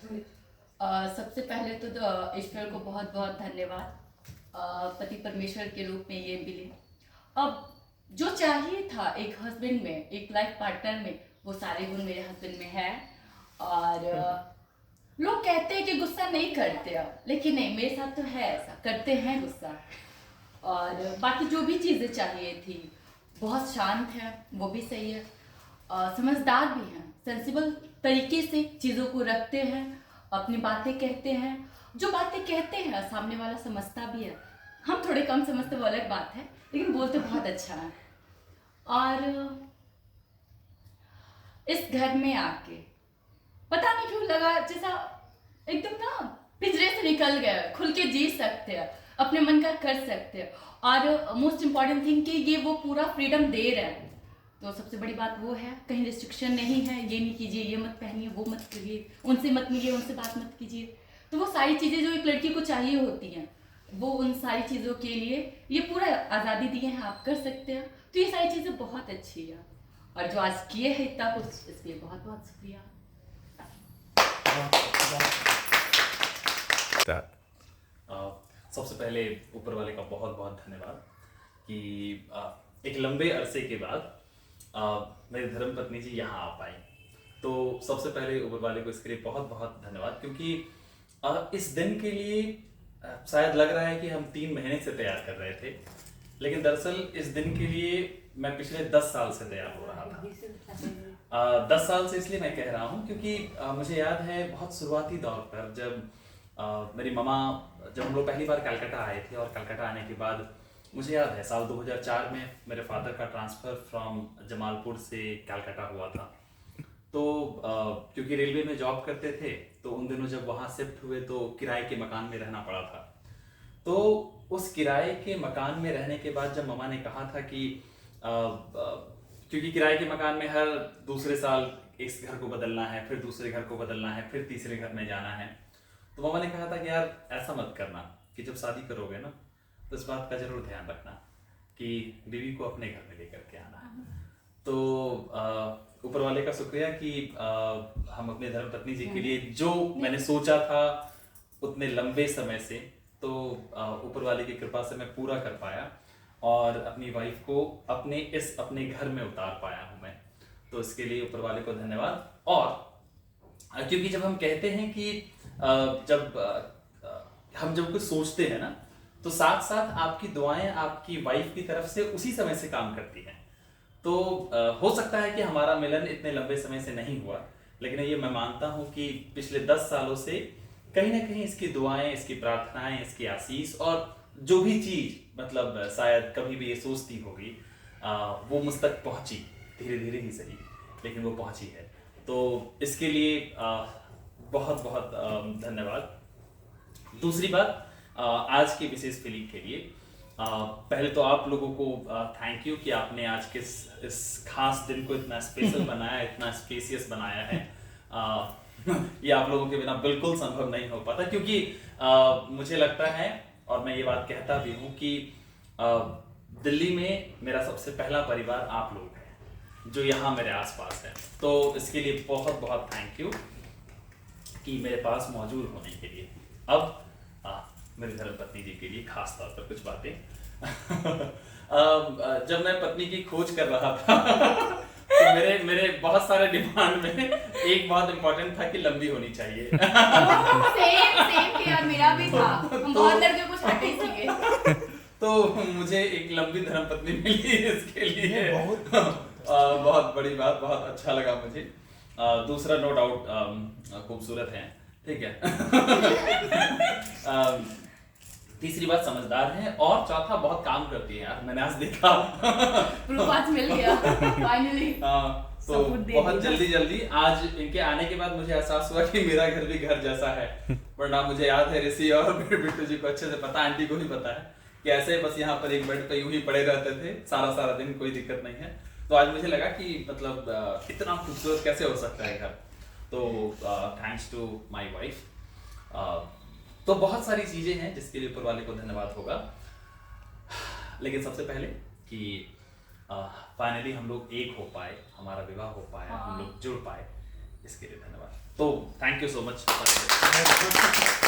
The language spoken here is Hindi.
सबसे पहले तो ईश्वर को बहुत बहुत धन्यवाद। पति परमेश्वर के रूप में ये मिले। अब जो चाहिए था एक हस्बैंड में, एक लाइफ पार्टनर में, वो सारे गुण मेरे हस्बैंड में है। और लोग कहते हैं कि गुस्सा नहीं करते अब, लेकिन नहीं, मेरे साथ तो है, ऐसा करते हैं गुस्सा। और बाकी जो भी चीज़ें चाहिए थी, बहुत शांत है, वो भी सही है। समझदार भी हैं, सेंसिबल तरीके से चीज़ों को रखते हैं, अपनी बातें कहते हैं। जो बातें कहते हैं सामने वाला समझता भी है। हम थोड़े कम समझते, वो अलग बात है, लेकिन बोलते बहुत अच्छा है। और इस घर में आके पता नहीं क्यों लगा जैसा एकदम ना पिंजरे से निकल गया, खुल के जी सकते हैं, अपने मन का कर सकते हैं। और मोस्ट इम्पॉर्टेंट थिंग कि ये वो पूरा फ्रीडम दे रहे हैं, तो सबसे बड़ी बात वो है। कहीं रिस्ट्रिक्शन नहीं है, ये नहीं कीजिए, ये मत पहनिए, वो मत करिए, उनसे मत मिलिए, उनसे बात मत कीजिए। तो वो सारी चीज़ें जो एक लड़की को चाहिए होती हैं, वो उन सारी चीज़ों के लिए ये पूरा आज़ादी दिए हैं, आप कर सकते हैं। तो ये सारी चीज़ें बहुत अच्छी है, और जो आज किए हैं इतना कुछ, इसलिए बहुत बहुत शुक्रिया। सबसे पहले ऊपर वाले का बहुत बहुत धन्यवाद कि एक लंबे अरसे के बाद मेरी धर्मपत्नी जी यहाँ आ पाई। तो सबसे पहले ऊपर वाले को इसके लिए बहुत बहुत धन्यवाद, क्योंकि इस दिन के लिए शायद लग रहा है कि हम 3 महीने से तैयार कर रहे थे, लेकिन दरअसल इस दिन के लिए मैं पिछले 10 साल से तैयार हो रहा था। 10 साल से इसलिए मैं कह रहा हूँ क्योंकि मुझे याद है बहुत शुरुआती दौर पर जब मेरी मम्मा, जब हम लोग पहली बार कलकत्ता आए थे, और कलकत्ता आने के बाद मुझे याद है साल 2004 में मेरे फादर का ट्रांसफ़र फ्रॉम जमालपुर से कलकत्ता हुआ था। तो क्योंकि रेलवे में जॉब करते थे, तो उन दिनों जब वहाँ शिफ्ट हुए तो किराए के मकान में रहना पड़ा था। तो उस किराए के मकान में रहने के बाद जब मम्मा ने कहा था कि क्योंकि किराए के मकान में हर दूसरे साल इस घर को बदलना है, फिर दूसरे घर को बदलना है, फिर तीसरे घर में जाना है, तो मम्मा ने कहा था कि यार ऐसा मत करना, कि जब शादी करोगे ना तो इस बात का जरूर ध्यान रखना कि बीवी को अपने घर में लेकर के आना है। तो ऊपर वाले का शुक्रिया कि हम अपने धर्मपत्नी जी के लिए जो मैंने सोचा था उतने लंबे समय से, तो ऊपर वाले की कृपा से मैं पूरा कर पाया और अपनी वाइफ को अपने घर में उतार पाया हूँ मैं। तो इसके लिए ऊपर वाले को धन्यवाद। और क्योंकि जब हम कहते हैं कि हम जब कुछ सोचते हैं ना, तो साथ साथ आपकी दुआएं आपकी वाइफ की तरफ से उसी समय से काम करती हैं। तो हो सकता है कि हमारा मिलन इतने लंबे समय से नहीं हुआ, लेकिन ये मैं मानता हूं कि पिछले 10 सालों से कहीं ना कहीं इसकी दुआएं, इसकी प्रार्थनाएं, इसकी आशीष, और जो भी चीज मतलब शायद कभी भी ये सोचती होगी वो मुझ तक पहुंची, धीरे धीरे ही सही, लेकिन वो पहुंची है। तो इसके लिए बहुत बहुत धन्यवाद। दूसरी बात, आज की विशेष फीलिंग के लिए पहले तो आप लोगों को थैंक यू कि आपने आज के इस खास दिन को इतना स्पेशल बनाया, इतना स्पेसियस बनाया है। ये आप लोगों के बिना बिल्कुल संभव नहीं हो पाता, क्योंकि मुझे लगता है, और मैं ये बात कहता भी हूँ कि दिल्ली में मेरा सबसे पहला परिवार आप लोग हैं जो यहाँ मेरे आसपास है। तो इसके लिए बहुत बहुत थैंक यू कि मेरे पास मौजूद होने के लिए। अब मेरी धर्मपत्नी जी के लिए खास तौर पर कुछ बातें। जब मैं पत्नी की खोज कर रहा था तो मेरे बहुत सारे डिमांड में एक बहुत इम्पोर्टेंट था कि लंबी होनी चाहिए। सेम यार, मेरा भी था। हम बहुत लड़के को छाटे ही सीखे। तो मुझे एक लंबी धर्मपत्नी मिली, इसके लिए बहुत बड़ी बात, बहुत अच्छा लगा मुझे। दूसरा नो डाउट खूबसूरत है, ठीक है। तीसरी बात समझदार है, और चौथा बहुत काम करती है यार, मैंने आज देखा। प्रूफ आज मिल गया फाइनली। तो बहुत जल्दी आज इनके आने के बाद मुझे एहसास हुआ कि मेरा घर भी घर जैसा है। वरना मुझे याद है ऋषि और बिट्टू जी को अच्छे से पता, आंटी को भी पता है कि ऐसे बस यहाँ पर एक बेड पे यूं ही पड़े रहते थे सारा दिन, कोई दिक्कत नहीं है। तो आज मुझे लगा कि मतलब इतना खूबसूरत कैसे हो सकता है घर। तो थैंक्स टू माय वाइफ। तो बहुत सारी चीजें हैं जिसके लिए ऊपर वाले को धन्यवाद होगा, लेकिन सबसे पहले कि फाइनली हम लोग एक हो पाए, हमारा विवाह हो पाया, हम लोग जुड़ पाए, इसके लिए धन्यवाद। तो थैंक यू सो मच।